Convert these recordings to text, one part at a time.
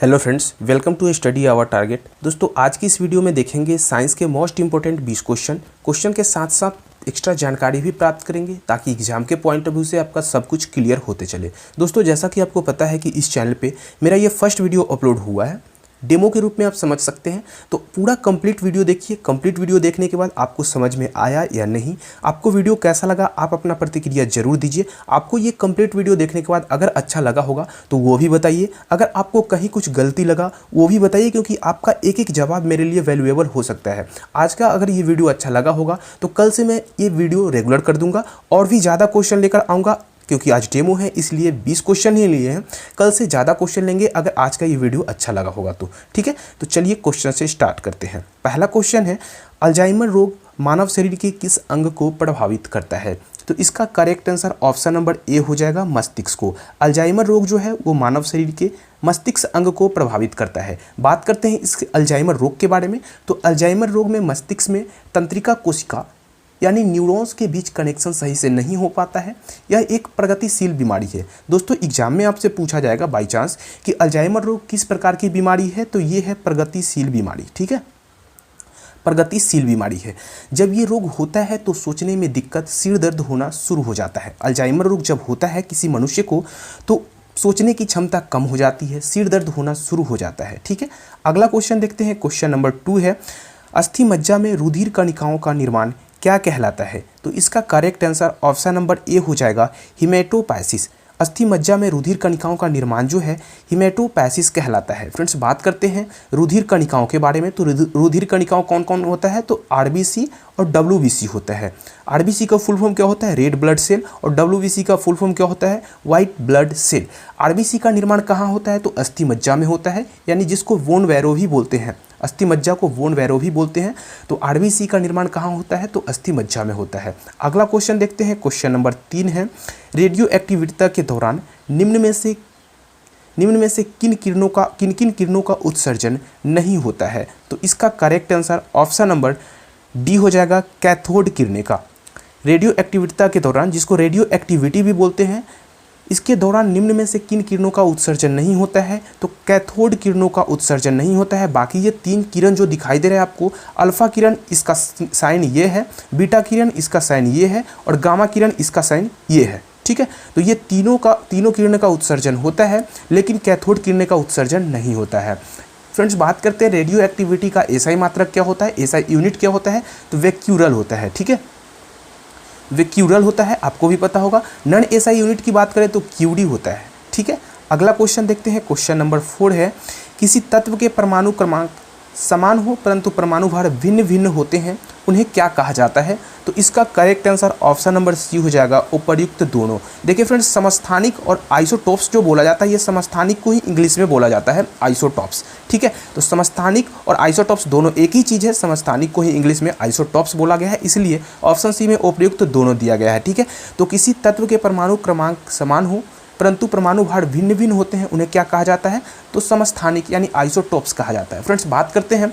Hello friends, welcome to study our target. दोस्तों, आज की इस वीडियो में देखेंगे साइंस के मोस्ट इंपॉर्टेंट 20 क्वेश्चन के साथ साथ एक्स्ट्रा जानकारी भी प्राप्त करेंगे ताकि एग्जाम के पॉइंट ऑफ व्यू से आपका सब कुछ क्लियर होते चले। दोस्तों, जैसा कि आपको पता है कि इस चैनल पे मेरा ये फर्स्ट वीडियो अपलोड हुआ है, डेमो के रूप में आप समझ सकते हैं। तो पूरा कंप्लीट वीडियो देखिए। कंप्लीट वीडियो देखने के बाद आपको समझ में आया या नहीं, आपको वीडियो कैसा लगा, आप अपना प्रतिक्रिया जरूर दीजिए। आपको ये कंप्लीट वीडियो देखने के बाद अगर अच्छा लगा होगा तो वो भी बताइए, अगर आपको कहीं कुछ गलती लगा वो भी बताइए, क्योंकि आपका एक एक जवाब मेरे लिए वैल्यूएबल हो सकता है। आज का अगर ये वीडियो अच्छा लगा होगा तो कल से मैं ये वीडियो रेगुलर कर दूंगा और भी ज़्यादा क्वेश्चन लेकर आऊँगा, क्योंकि आज डेमो है इसलिए 20 क्वेश्चन ही लिए हैं। कल से ज़्यादा क्वेश्चन लेंगे अगर आज का ये वीडियो अच्छा लगा होगा तो। ठीक है, तो चलिए क्वेश्चन से स्टार्ट करते हैं। पहला क्वेश्चन है, अल्जाइमर रोग मानव शरीर के किस अंग को प्रभावित करता है? तो इसका correct answer option number A हो जाएगा, मस्तिष्क को। अल्जाइमर रोग जो है वो मानव शरीर के मस्तिष्क अंग को प्रभावित करता है। बात करते हैं इस अल्जाइमर रोग के बारे में। तो अल्जाइमर रोग में मस्तिष्क में तंत्रिका कोशिका यानी न्यूरॉन्स के बीच कनेक्शन सही से नहीं हो पाता है। यह एक प्रगतिशील बीमारी है। दोस्तों, एग्जाम में आपसे पूछा जाएगा बाई चांस कि अल्जाइमर रोग किस प्रकार की बीमारी है, तो ये है प्रगतिशील बीमारी। ठीक है, प्रगतिशील बीमारी है। जब ये रोग होता है तो सोचने में दिक्कत, सिर दर्द होना शुरू हो जाता है। अल्जाइमर रोग जब होता है किसी मनुष्य को तो सोचने की क्षमता कम हो जाती है, सिर दर्द होना शुरू हो जाता है। ठीक है, अगला क्वेश्चन देखते हैं। क्वेश्चन नंबर 2 है, अस्थि मज्जा में रुधिर कणिकाओं का निर्माण क्या कहलाता है? तो इसका correct answer option number A हो जाएगा, हिमेटोपाइसिस। अस्थि मज्जा में रुधिर कणिकाओं का निर्माण जो है हिमेटोपाइसिस कहलाता है। फ्रेंड्स, बात करते हैं रुधिर कणिकाओं के बारे में। तो रुधिर कणिकाओं कौन कौन होता है? तो आरबीसी और डब्ल्यूबीसी होता है। आरबीसी का फुल फॉर्म क्या होता है? Red blood cell. और डब्ल्यूबीसी का फुल फॉर्म क्या होता है? White blood cell. आरबीसी का निर्माण कहाँ होता है? तो अस्थि मज्जा में होता है, यानी जिसको वोन वैरो भी बोलते हैं। अस्थि मज्जा को वोन वैरो भी बोलते हैं। तो आरबीसी का निर्माण कहाँ होता है? तो अस्थि मज्जा में होता है। अगला क्वेश्चन देखते हैं। क्वेश्चन नंबर 3 है, रेडियो एक्टिविटी के दौरान निम्न में से किन किन किरणों का उत्सर्जन नहीं होता है? तो इसका correct answer option number D हो जाएगा, कैथोड किरणें का। रेडियो एक्टिविटी के दौरान, जिसको रेडियो एक्टिविटी भी बोलते हैं, इसके दौरान निम्न में से किन किरणों का उत्सर्जन नहीं होता है? तो कैथोड किरणों का उत्सर्जन नहीं होता है। बाकी ये 3 किरण जो दिखाई दे रहे हैं आपको, अल्फा किरण इसका साइन ये है, बीटा किरण इसका साइन ये है और गामा किरण इसका साइन ये है। ठीक है, तो ये तीनों किरण का उत्सर्जन होता है, लेकिन कैथोड किरण का उत्सर्जन नहीं होता है। फ्रेंड्स, बात करते हैं रेडियो एक्टिविटी का एसआई मात्रक क्या होता है, एसआई यूनिट क्या होता है? तो वेक्यूरल होता है। ठीक है, वेक्यूरल होता है, आपको भी पता होगा। नॉन एसआई यूनिट की बात करें तो क्यूडी होता है। ठीक है, अगला क्वेश्चन देखते हैं। क्वेश्चन नंबर 4 है, किसी तत्व के परमाणु क्रमांक समान हो परंतु परमाणु भार भिन्न भिन्न होते हैं, उन्हें क्या कहा जाता है? तो इसका correct answer option number C हो जाएगा, उपर्युक्त दोनों। देखिए फ्रेंड्स, समस्थानिक और आइसोटॉप्स जो बोला जाता है, ये समस्थानिक को ही इंग्लिश में बोला जाता है आइसोटॉप्स। ठीक है, तो समस्थानिक और आइसोटॉप्स दोनों एक ही चीज़ है। समस्थानिक को ही इंग्लिश में आइसोटॉप्स बोला गया है, इसलिए ऑप्शन सी में उपर्युक्त दोनों दिया गया है। ठीक है, तो किसी तत्व के परमाणु क्रमांक समान हो परंतु परमाणु भार भिन्न भिन्न होते हैं, उन्हें क्या कहा जाता है? तो समस्थानिक यानी आइसोटॉप्स कहा जाता है। फ्रेंड्स, बात करते हैं,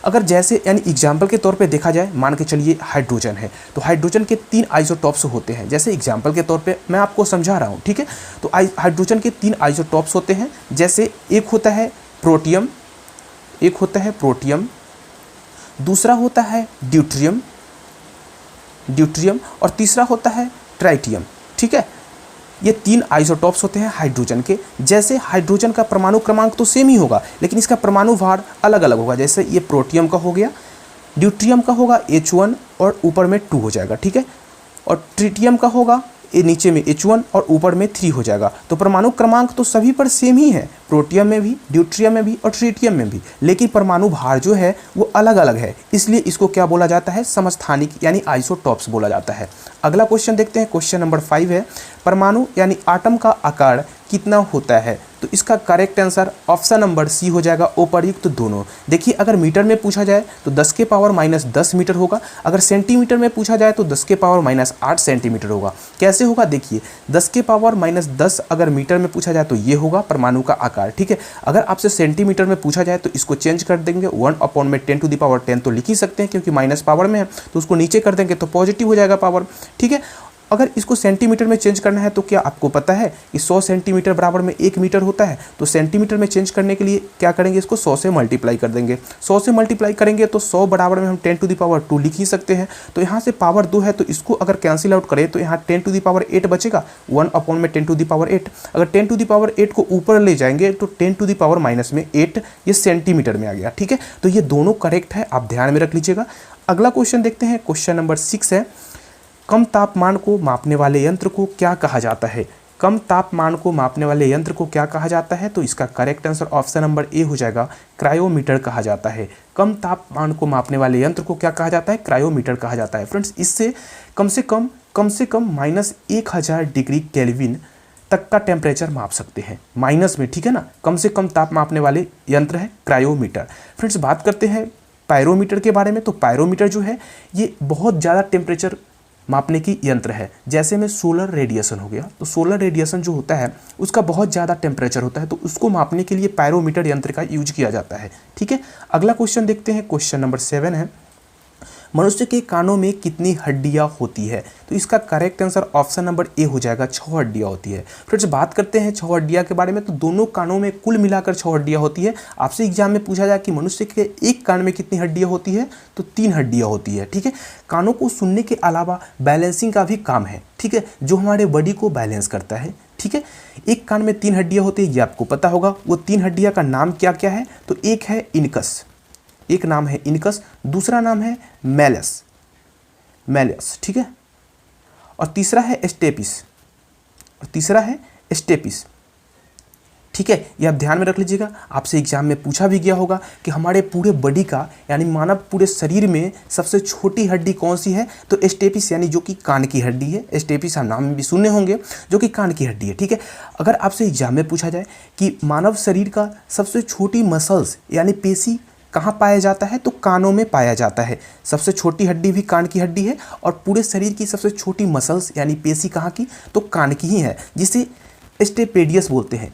अगर जैसे यानी एग्जाम्पल के तौर पे देखा जाए, मान के चलिए हाइड्रोजन है, तो हाइड्रोजन के 3 आइसोटॉप्स होते हैं। जैसे एग्जाम्पल के तौर पे मैं आपको समझा रहा हूँ। ठीक है, तो हाइड्रोजन के 3 आइसोटॉप्स होते हैं। जैसे एक होता है प्रोटियम, दूसरा होता है ड्यूट्रियम और तीसरा होता है ट्राइटियम। ठीक है, ये 3 आइसोटॉप्स होते हैं हाइड्रोजन के। जैसे हाइड्रोजन का परमाणु क्रमांक तो सेम ही होगा, लेकिन इसका परमाणु भार अलग अलग होगा। जैसे ये प्रोटियम का हो गया, ड्यूट्रियम का होगा H1 और ऊपर में 2 हो जाएगा। ठीक है, और ट्रिटियम का होगा, ये नीचे में H1 और ऊपर में 3 हो जाएगा। तो परमाणु क्रमांक तो सभी पर सेम ही है, प्रोटियम में भी, ड्यूट्रियम में भी और ट्रिटियम में भी, लेकिन परमाणु भार जो है वो अलग अलग है, इसलिए इसको क्या बोला जाता है? समस्थानिक यानी आइसोटॉप्स बोला जाता है। अगला क्वेश्चन देखते हैं। क्वेश्चन नंबर 5 है, परमाणु यानी आटम का आकार कितना होता है? तो इसका correct answer option number C हो जाएगा, उपर्युक्त दोनों। देखिए, अगर मीटर में पूछा जाए तो 10 के पावर -10 मीटर होगा। अगर सेंटीमीटर में पूछा जाए तो 10 के पावर -8 सेंटीमीटर होगा। कैसे होगा? देखिए, 10 के पावर -10 अगर मीटर में पूछा जाए तो ये होगा परमाणु का आकार। ठीक है, अगर आपसे सेंटीमीटर में पूछा जाए तो इसको चेंज कर देंगे, 1/10⁻10 तो लिख ही सकते हैं, क्योंकि माइनस पावर में है, तो उसको नीचे कर देंगे तो पॉजिटिव हो जाएगा पावर। ठीक है, अगर इसको सेंटीमीटर में चेंज करना है तो क्या आपको पता है कि 100 सेंटीमीटर बराबर में 1 मीटर होता है। तो सेंटीमीटर में चेंज करने के लिए क्या करेंगे, इसको 100 से मल्टीप्लाई कर देंगे। 100 से मल्टीप्लाई करेंगे तो 100 बराबर में हम 10⁻² लिख ही सकते हैं। तो यहाँ से पावर 2 है तो इसको अगर कैंसिल आउट करें तो यहाँ 10⁸ बचेगा, 1 में 10⁸। अगर 10⁸ को ऊपर ले जाएंगे तो 10⁻⁻8 ये सेंटीमीटर में आ गया। ठीक है, तो ये दोनों करेक्ट है, आप ध्यान में रख लीजिएगा। अगला क्वेश्चन देखते हैं, क्वेश्चन नंबर 6 है, कम तापमान को मापने वाले यंत्र को क्या कहा जाता है। कम तापमान को मापने वाले यंत्र को क्या कहा जाता है, तो इसका correct answer option number A हो जाएगा, क्रायोमीटर कहा जाता है। कम तापमान को मापने वाले यंत्र को क्या कहा जाता है, क्रायोमीटर कहा जाता है। फ्रेंड्स, इससे कम से कम -1000 डिग्री केल्विन तक का टेम्परेचर माप सकते हैं, माइनस में, ठीक है ना। कम से कम ताप मापने वाले यंत्र है क्रायोमीटर। फ्रेंड्स, बात करते हैं पायरोमीटर के बारे में। तो पायरोमीटर जो है ये बहुत ज़्यादा टेम्परेचर मापने की यंत्र है। जैसे में सोलर रेडिएशन हो गया, तो सोलर रेडिएशन जो होता है उसका बहुत ज़्यादा टेम्परेचर होता है, तो उसको मापने के लिए पायरोमीटर यंत्र का यूज किया जाता है। ठीक है, अगला क्वेश्चन देखते हैं, क्वेश्चन नंबर 7 है, मनुष्य के कानों में कितनी हड्डियां होती है। तो इसका correct answer option number A हो जाएगा, 6 हड्डियां होती है। फ्रेंड्स, बात करते हैं 6 हड्डियां के बारे में। तो दोनों कानों में कुल मिलाकर 6 हड्डियां होती है। आपसे एग्जाम में पूछा जाए कि मनुष्य के एक कान में कितनी हड्डियां होती है, तो 3 हड्डियां होती है। ठीक है, कानों को सुनने के अलावा बैलेंसिंग का भी काम है, ठीक है, जो हमारे बॉडी को बैलेंस करता है। ठीक है, एक कान में 3 हड्डियां होती है, ये आपको पता होगा। वो 3 हड्डियां का नाम क्या क्या है, तो एक है इनकस, एक नाम है इनकस, दूसरा नाम है मैलस, ठीक है, और तीसरा है स्टेपिस, ठीक है। ये आप ध्यान में रख लीजिएगा। आपसे एग्जाम में पूछा भी गया होगा कि हमारे पूरे बॉडी का यानी मानव पूरे शरीर में सबसे छोटी हड्डी कौन सी है, तो स्टेपिस यानी जो कि कान की हड्डी है। स्टेपिस आप नाम भी सुने होंगे, जो कि कान की हड्डी है। ठीक है, अगर आपसे एग्जाम में पूछा जाए कि मानव शरीर का सबसे छोटी मसल्स यानी पेशी कहाँ पाया जाता है, तो कानों में पाया जाता है। सबसे छोटी हड्डी भी कान की हड्डी है, और पूरे शरीर की सबसे छोटी मसल्स यानी पेशी कहाँ की, तो कान की ही है, जिसे स्टेपेडियस बोलते हैं।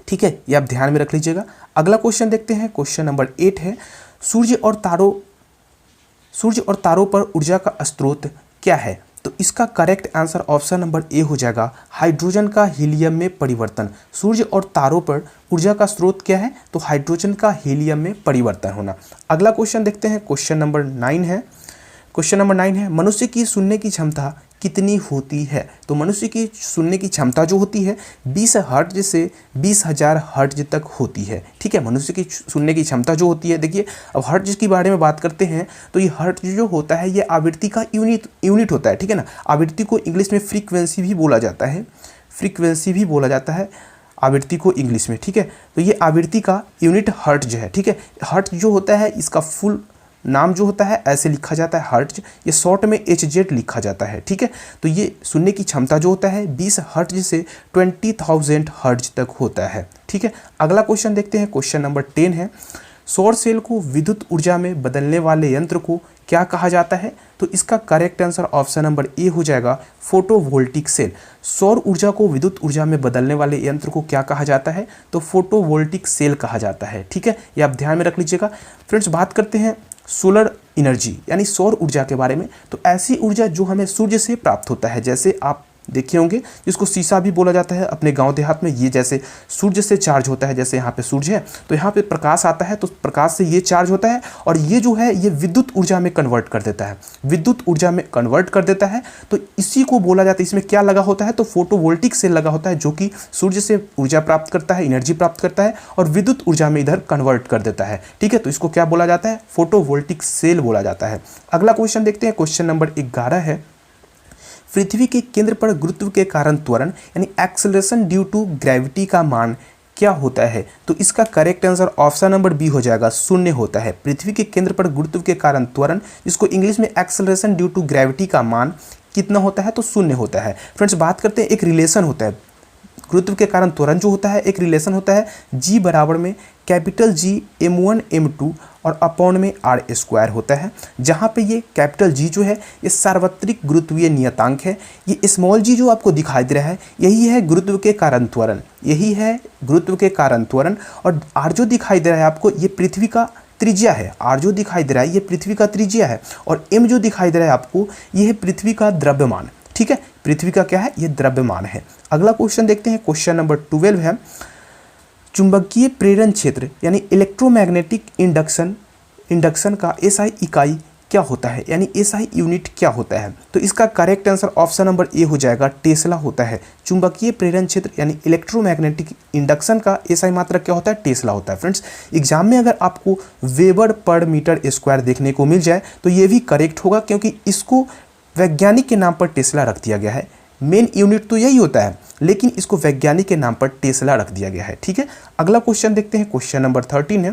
ठीक है, ये आप ध्यान में रख लीजिएगा। अगला क्वेश्चन देखते हैं, क्वेश्चन नंबर 8 है, सूर्य और तारों पर ऊर्जा का स्रोत क्या है। तो इसका correct answer option number A हो जाएगा, हाइड्रोजन का हीलियम में परिवर्तन। सूर्य और तारों पर ऊर्जा का स्रोत क्या है, तो हाइड्रोजन का हीलियम में परिवर्तन होना। अगला क्वेश्चन देखते हैं, क्वेश्चन नंबर 9 है, मनुष्य की सुनने की क्षमता कितनी होती है। तो मनुष्य की सुनने की क्षमता जो होती है 20 हर्ट्ज से 20,000 हर्ट्ज तक होती है। ठीक है, मनुष्य की सुनने की क्षमता जो होती है, देखिए अब हर्ट्ज के बारे में बात करते हैं तो ये हर्ट्ज जो होता है ये आवृत्ति का यूनिट होता है। ठीक है ना, आवृत्ति को इंग्लिश में फ्रीक्वेंसी भी बोला जाता है, आवृत्ति को इंग्लिश में। ठीक है, तो ये आवृत्ति का यूनिट हर्ट्ज है। ठीक है, हर्ट्ज जो होता है इसका फुल नाम जो होता है ऐसे लिखा जाता है हर्ट्ज, ये शॉर्ट में HZ लिखा जाता है। ठीक है, तो ये सुनने की क्षमता जो होता है 20 हर्ट्ज से 20,000 हर्ट्ज तक होता है। ठीक है, अगला क्वेश्चन देखते हैं, क्वेश्चन नंबर 10 है, सौर सेल को विद्युत ऊर्जा में बदलने वाले यंत्र को क्या कहा जाता है। तो इसका correct answer option number A हो जाएगा, फोटोवोल्टिक सेल। सौर ऊर्जा को विद्युत ऊर्जा में बदलने वाले यंत्र को क्या कहा जाता है, तो फोटोवोल्टिक सेल कहा जाता है। ठीक है, ये आप ध्यान में रख लीजिएगा। फ्रेंड्स, बात करते हैं सोलर एनर्जी यानी सौर ऊर्जा के बारे में। तो ऐसी ऊर्जा जो हमें सूर्य से प्राप्त होता है, जैसे आप देखे होंगे जिसको शीशा भी बोला जाता है अपने गांव देहात में, ये जैसे सूर्य से चार्ज होता है। जैसे यहाँ पे सूर्य है तो यहाँ पे प्रकाश आता है, तो प्रकाश से ये चार्ज होता है और ये जो है ये विद्युत ऊर्जा में कन्वर्ट कर देता है, तो इसी को बोला जाता है। इसमें क्या लगा होता है, तो फोटोवोल्टिक सेल लगा होता है, जो कि सूर्य से ऊर्जा प्राप्त करता है, एनर्जी प्राप्त करता है और विद्युत ऊर्जा में इधर कन्वर्ट कर देता है। ठीक है, तो इसको क्या बोला जाता है, फोटोवोल्टिक सेल बोला जाता है। अगला क्वेश्चन देखते हैं, क्वेश्चन नंबर 11 है, पृथ्वी के केंद्र पर गुरुत्व के कारण त्वरण यानी एक्सेलरेशन ड्यू टू ग्रेविटी का मान क्या होता है। तो इसका correct answer option number B हो जाएगा, 0 होता है। पृथ्वी के केंद्र पर गुरुत्व के कारण त्वरण, जिसको इंग्लिश में एक्सेलरेशन ड्यू टू ग्रेविटी का मान कितना होता है, तो 0 होता है। फ्रेंड्स, बात करते हैं, एक रिलेशन होता है गुरुत्व के कारण त्वरण जो होता है, एक रिलेशन होता है G बराबर में कैपिटल G m1 m2 और अपॉन में r² होता है, जहाँ पे ये कैपिटल G जो है ये सार्वत्रिक गुरुत्वीय नियतांक है। ये स्मॉल g जो आपको दिखाई दे रहा है यही है गुरुत्व के कारण त्वरण, और r जो दिखाई दे रहा है आपको ये पृथ्वी का त्रिज्या है, आर जो दिखाई दे रहा है ये पृथ्वी का त्रिज्या है, और एम जो दिखाई दे रहा है आपको ये है पृथ्वी का द्रव्यमान। ठीक है, पृथ्वी का क्या है, ये द्रव्यमान है। अगला क्वेश्चन देखते हैं, क्वेश्चन नंबर 12 है, चुंबकीय प्रेरण क्षेत्र यानी इलेक्ट्रोमैग्नेटिक इंडक्शन का एसआई इकाई क्या होता है, यानी एसआई यूनिट क्या होता है। तो इसका correct answer option number A हो जाएगा, टेस्ला होता है। चुंबकीय प्रेरण क्षेत्र यानी इलेक्ट्रोमैग्नेटिक इंडक्शन का एसआई मात्रक क्या होता है, टेस्ला होता है। फ्रेंड्स, एग्जाम में अगर आपको वेबर पर मीटर स्क्वायर देखने को मिल जाए तो ये भी करेक्ट होगा, क्योंकि इसको वैज्ञानिक के नाम पर टेस्ला रख दिया गया है। मेन यूनिट तो यही होता है, लेकिन इसको वैज्ञानिक के नाम पर टेस्ला रख दिया गया है। ठीक है, अगला क्वेश्चन देखते हैं, क्वेश्चन नंबर 13 है,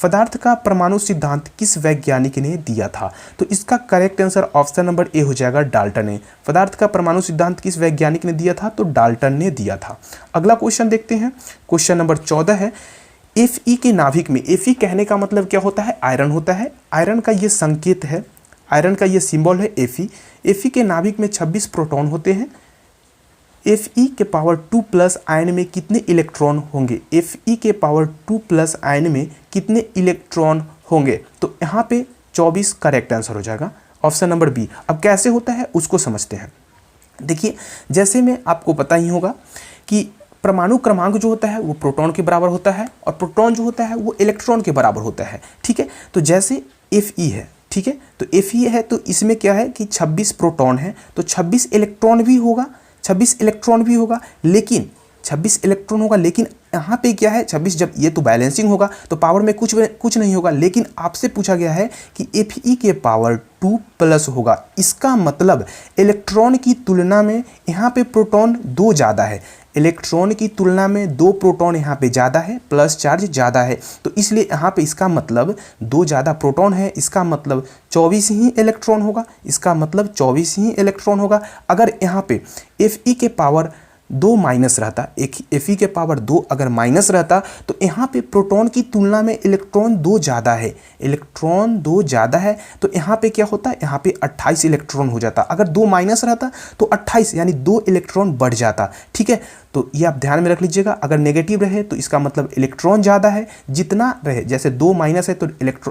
पदार्थ का परमाणु सिद्धांत किस वैज्ञानिक ने दिया था। तो इसका correct answer option number A हो जाएगा, डाल्टन ने। पदार्थ का परमाणु सिद्धांत किस वैज्ञानिक ने दिया था, तो डाल्टन ने दिया था। अगला क्वेश्चन देखते हैं, क्वेश्चन नंबर 14 है, Fe के नाभिक में, Fe कहने का मतलब क्या होता है, आयरन होता है। आयरन का ये संकेत है, आयरन का ये सिंबल है Fe के नाभिक में 26 प्रोटॉन होते हैं। Fe के पावर 2 प्लस आयन में कितने इलेक्ट्रॉन होंगे, Fe के पावर 2 प्लस आयन में कितने इलेक्ट्रॉन होंगे। तो यहाँ पे 24 करेक्ट आंसर हो जाएगा, ऑप्शन नंबर बी। अब कैसे होता है उसको समझते हैं। देखिए, जैसे में आपको पता ही होगा कि परमाणु क्रमांक जो होता है वो प्रोटॉन के बराबर होता है, और प्रोटॉन जो होता है वो इलेक्ट्रॉन के बराबर होता है। ठीक है, तो जैसे Fe है, ठीक है, तो Fe है तो इसमें क्या है कि 26 प्रोटॉन है, तो 26 इलेक्ट्रॉन भी होगा, 26 इलेक्ट्रॉन भी होगा, लेकिन 26 इलेक्ट्रॉन होगा, लेकिन यहाँ पे क्या है 26, जब ये तो बैलेंसिंग होगा तो पावर में कुछ नहीं होगा, लेकिन आपसे पूछा गया है कि Fe के पावर 2 प्लस होगा। इसका मतलब इलेक्ट्रॉन की तुलना में यहाँ पे प्रोटॉन 2 ज़्यादा है, इलेक्ट्रॉन की तुलना में 2 प्रोटॉन यहाँ पे ज़्यादा है, प्लस चार्ज ज़्यादा है, तो इसलिए यहाँ पे इसका मतलब 2 ज़्यादा प्रोटॉन है, इसका मतलब 24 ही इलेक्ट्रॉन होगा, इसका मतलब 24 ही इलेक्ट्रॉन होगा। अगर यहाँ पे Fe के पावर 2 माइनस रहता, Fe के पावर 2 अगर माइनस रहता तो यहाँ पे प्रोटॉन की तुलना में इलेक्ट्रॉन 2 ज़्यादा है, इलेक्ट्रॉन 2 ज़्यादा है, तो यहाँ पे क्या होता है, यहाँ पे 28 इलेक्ट्रॉन हो जाता। अगर 2 माइनस रहता तो 28 यानी 2 इलेक्ट्रॉन बढ़ जाता। ठीक है, तो ये आप ध्यान में रख लीजिएगा। अगर नेगेटिव रहे तो इसका मतलब इलेक्ट्रॉन ज़्यादा है, जितना रहे, जैसे 2 माइनस है तो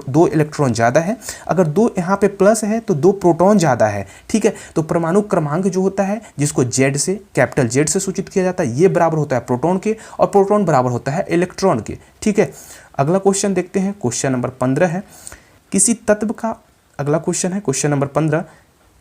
2 इलेक्ट्रॉन ज़्यादा है, अगर 2 यहाँ पे प्लस है तो 2 प्रोटॉन ज़्यादा है। ठीक है, तो परमाणु क्रमांक जो होता है जिसको Z से, कैपिटल Z से सूचित किया जाता है, ये बराबर होता है प्रोटॉन के, और प्रोटॉन बराबर होता है इलेक्ट्रॉन के। ठीक है, अगला क्वेश्चन देखते हैं, क्वेश्चन नंबर 15 है, किसी तत्व का, अगला क्वेश्चन है क्वेश्चन नंबर 15,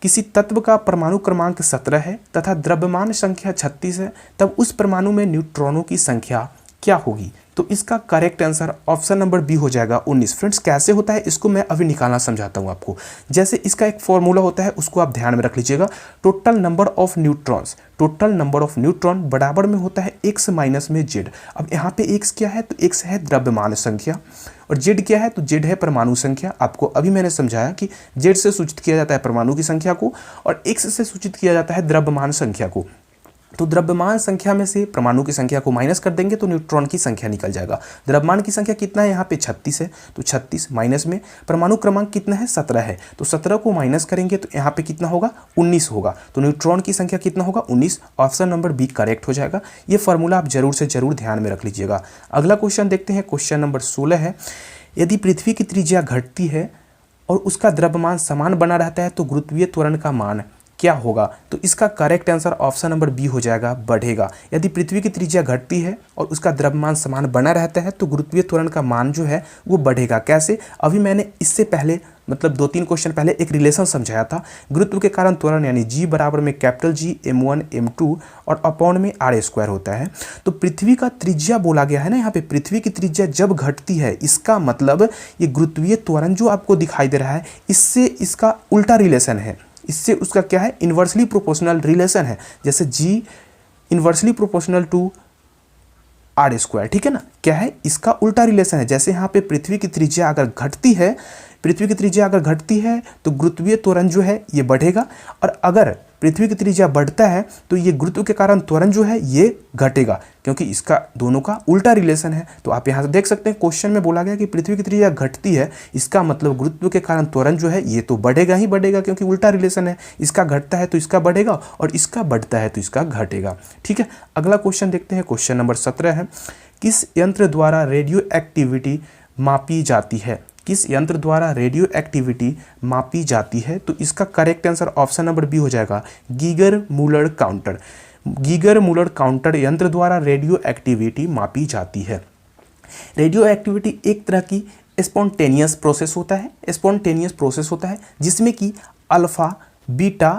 किसी तत्व का परमाणु क्रमांक 17 है तथा द्रव्यमान संख्या 36 है, तब उस परमाणु में न्यूट्रॉनों की संख्या क्या होगी। तो इसका correct answer option number B हो जाएगा, 19। फ्रेंड्स, कैसे होता है इसको मैं अभी निकालना समझाता हूँ आपको। जैसे इसका एक फॉर्मूला होता है, उसको आप ध्यान में रख लीजिएगा। Total number of neutrons, total number of neutron बराबर में होता है x माइनस में z। अब यहाँ पे x क्या है, तो x है द्रव्यमान संख्या, और z क्या है, तो z है परमाणु संख्या। आपको अभी मैंने समझाया कि z से सूचित किया जाता है परमाणु की संख्या को, और x से सूचित किया जाता है द्रव्यमान संख्या को। तो द्रव्यमान संख्या में से परमाणु की संख्या को माइनस कर देंगे तो न्यूट्रॉन की संख्या निकल जाएगा। द्रव्यमान की संख्या कितना है, यहाँ पे 36 है, तो 36 माइनस में परमाणु क्रमांक कितना है, 17 है, तो 17 को माइनस करेंगे तो यहाँ पे कितना होगा, 19 होगा। तो न्यूट्रॉन की संख्या कितना होगा, 19। ऑप्शन नंबर बी करेक्ट हो जाएगा। ये फॉर्मूला आप जरूर से जरूर ध्यान में रख लीजिएगा। अगला क्वेश्चन देखते हैं, क्वेश्चन नंबर 16 है, यदि पृथ्वी की त्रिज्या घटती है और उसका द्रव्यमान समान बना रहता है तो गुरुत्वीय त्वरण का मान क्या होगा। तो इसका correct answer option number B हो जाएगा, बढ़ेगा। यदि पृथ्वी की त्रिज्या घटती है और उसका द्रव्यमान समान बना रहता है तो गुरुत्वीय त्वरण का मान जो है वो बढ़ेगा। कैसे, अभी मैंने इससे पहले मतलब 2-3 क्वेश्चन पहले एक रिलेशन समझाया था। गुरुत्व के कारण त्वरण यानी G बराबर में कैपिटल G m1 m2 और अपॉन में r² होता है। तो पृथ्वी का त्रिज्या बोला गया है ना, यहाँ पे पृथ्वी की त्रिज्या जब घटती है, इसका मतलब ये गुरुत्वीय त्वरण जो आपको दिखाई दे रहा है इससे इसका उल्टा रिलेशन है, इससे उसका क्या है, इन्वर्सली प्रोपोर्शनल रिलेशन है। जैसे G inversely proportional to r², ठीक है ना, क्या है, इसका उल्टा रिलेशन है। जैसे यहाँ पे पृथ्वी की त्रिज्या अगर घटती है, पृथ्वी की त्रिज्या अगर घटती है तो गुरुत्वीय त्वरण जो है ये बढ़ेगा, और अगर पृथ्वी की त्रिज्या बढ़ता है तो ये गुरुत्व के कारण त्वरण जो है ये घटेगा, क्योंकि इसका दोनों का उल्टा रिलेशन है। तो आप यहाँ से देख सकते हैं क्वेश्चन में बोला गया कि पृथ्वी की त्रिज्या घटती है, इसका मतलब गुरुत्व के कारण त्वरण जो है ये तो बढ़ेगा ही बढ़ेगा, क्योंकि उल्टा रिलेशन है। इसका घटता है तो इसका बढ़ेगा, और इसका बढ़ता है तो इसका घटेगा। ठीक है, अगला क्वेश्चन देखते हैं, क्वेश्चन नंबर 17 है, किस यंत्र द्वारा रेडियो एक्टिविटी मापी जाती है। किस यंत्र द्वारा रेडियो एक्टिविटी मापी जाती है? तो इसका correct answer option number B हो जाएगा, Geiger Muller counter. Geiger Muller counter यंत्र द्वारा रेडियो एक्टिविटी मापी जाती है। रेडियो एक्टिविटी एक तरह की स्पॉन्टेनियस प्रोसेस होता है, स्पॉन्टेनियस प्रोसेस होता है जिसमें कि अल्फा बीटा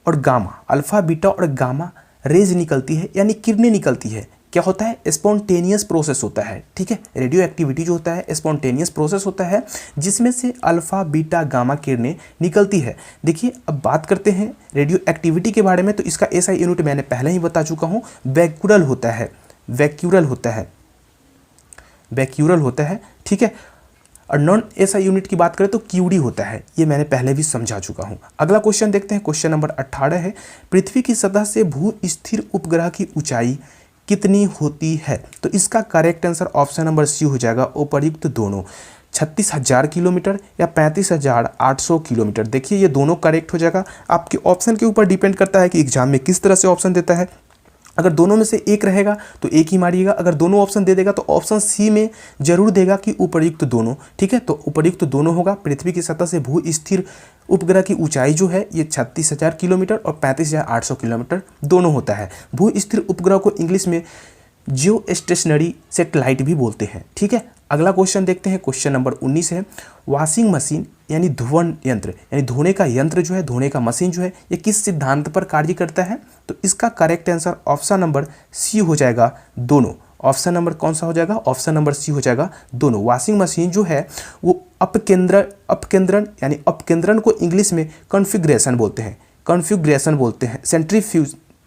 और गामा, अल्फा बीटा और गामा रेज निकलती है, यानी किरणें निकलती है। क्या होता है? स्पॉन्टेनियस प्रोसेस होता है। ठीक है, रेडियो एक्टिविटी जो होता है स्पॉन्टेनियस प्रोसेस होता है जिसमें से अल्फा बीटा गामा किरणें निकलती है। देखिए, अब बात करते हैं रेडियो एक्टिविटी के बारे में। तो इसका एसआई यूनिट मैंने पहले ही बता चुका हूँ, वैक्यूरल होता है, वैक्यूरल होता है, वैक्यूरल होता है। ठीक है, और नॉन एसआई यूनिट की बात करें तो क्यूडी होता है, ये मैंने पहले भी समझा चुका हूँ। अगला क्वेश्चन देखते हैं, क्वेश्चन नंबर 18 है, पृथ्वी की सतह से भू स्थिर उपग्रह की ऊंचाई कितनी होती है? तो इसका correct answer option number C हो जाएगा, उपर्युक्त दोनों, 36,000 किलोमीटर या 35,800 किलोमीटर। देखिए, ये दोनों करेक्ट हो जाएगा। आपके ऑप्शन के ऊपर डिपेंड करता है कि एग्जाम में किस तरह से ऑप्शन देता है। अगर दोनों में से एक रहेगा तो एक ही मारिएगा, अगर दोनों ऑप्शन दे देगा तो ऑप्शन सी में जरूर देगा कि उपर्युक्त दोनों। ठीक है, तो उपर्युक्त दोनों होगा। पृथ्वी की सतह से भू स्थिर उपग्रह की ऊंचाई जो है ये 36,000 किलोमीटर और 35,800 किलोमीटर दोनों होता है। भू स्थिर उपग्रह को इंग्लिश में जियो स्टेशनरी सैटेलाइट भी बोलते हैं। ठीक है, अगला क्वेश्चन देखते हैं, क्वेश्चन नंबर 19 है, वॉशिंग मशीन यानी धुवन यंत्र, यानी धोने का यंत्र जो है, धोने का मशीन जो है, ये किस सिद्धांत पर कार्य करता है? तो इसका correct answer option number C हो जाएगा, दोनों। ऑप्शन नंबर कौन सा हो जाएगा? ऑप्शन नंबर सी हो जाएगा, दोनों। वॉशिंग मशीन जो है वो अपकेंद्रण यानी अपकेंद्रण को इंग्लिश में कॉन्फ़िगरेशन बोलते हैं, कॉन्फ़िगरेशन बोलते हैं,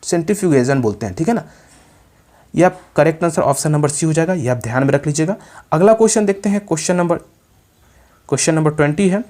सेंट्रीफ्यूगेशन बोलते हैं। ठीक है ना, यह correct answer option number C हो जाएगा, यह आप ध्यान में रख लीजिएगा। अगला क्वेश्चन देखते हैं, क्वेश्चन नंबर 20 है,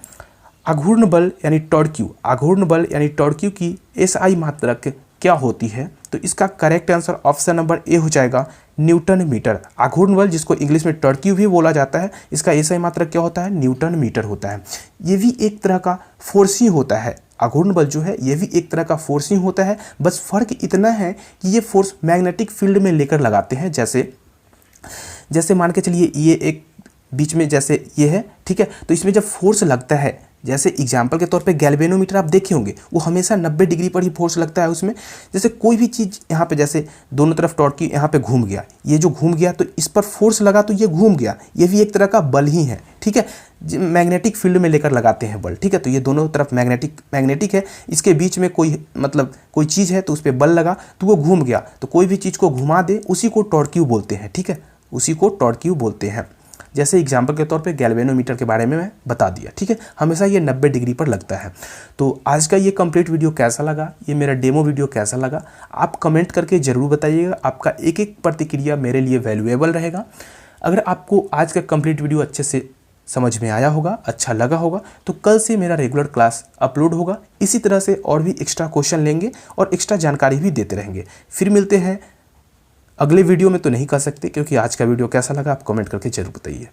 आघूर्ण बल यानी टॉर्क्यू, आघूर्ण बल यानी टॉर्क्यू की एसआई मात्रक क्या होती है? तो इसका correct answer option number A हो जाएगा, न्यूटन मीटर। आघूर्ण बल जिसको इंग्लिश में टॉर्क्यू भी बोला जाता है, इसका एसआई मात्रक क्या होता है? न्यूटन मीटर होता है। ये भी एक तरह का फोर्स ही होता है। आघूर्ण बल जो है ये भी एक तरह का फोर्स ही होता है, बस फर्क इतना है कि ये फोर्स मैग्नेटिक फील्ड में लेकर लगाते हैं। जैसे मान के चलिए ये एक बीच में जैसे ये है, ठीक है, तो इसमें जब फोर्स लगता है, जैसे एग्जाम्पल के तौर पे गैल्वेनोमीटर आप देखे होंगे, वो हमेशा 90 डिग्री पर ही फोर्स लगता है उसमें। जैसे कोई भी चीज़ यहाँ पे जैसे दोनों तरफ टॉर्क यहाँ पे घूम गया, ये जो घूम गया तो इस पर फोर्स लगा तो ये घूम गया, ये भी एक तरह का बल ही है। ठीक है, मैग्नेटिक फील्ड में लेकर लगाते हैं बल। ठीक है, तो ये दोनों तरफ मैग्नेटिक है, इसके बीच में कोई चीज़ है तो उस पर बल लगा तो वो घूम गया, तो कोई भी चीज़ को घुमा दे उसी को टॉर्क्यू बोलते हैं। ठीक है, उसी को टॉर्क्यू बोलते हैं। जैसे एग्जाम्पल के तौर पे गैल्वेनोमीटर के बारे में मैं बता दिया। ठीक है, हमेशा ये 90 डिग्री पर लगता है। तो आज का ये कंप्लीट वीडियो कैसा लगा, ये मेरा डेमो वीडियो कैसा लगा, आप कमेंट करके ज़रूर बताइएगा। आपका एक एक प्रतिक्रिया मेरे लिए वैल्यूएबल रहेगा। अगर आपको आज का कंप्लीट वीडियो अच्छे से समझ में आया होगा, अच्छा लगा होगा, तो कल से मेरा रेगुलर क्लास अपलोड होगा। इसी तरह से और भी एक्स्ट्रा क्वेश्चन लेंगे और एक्स्ट्रा जानकारी भी देते रहेंगे। फिर मिलते हैं अगले वीडियो में। तो नहीं कर सकते क्योंकि आज का वीडियो कैसा लगा आप कमेंट करके जरूर बताइए।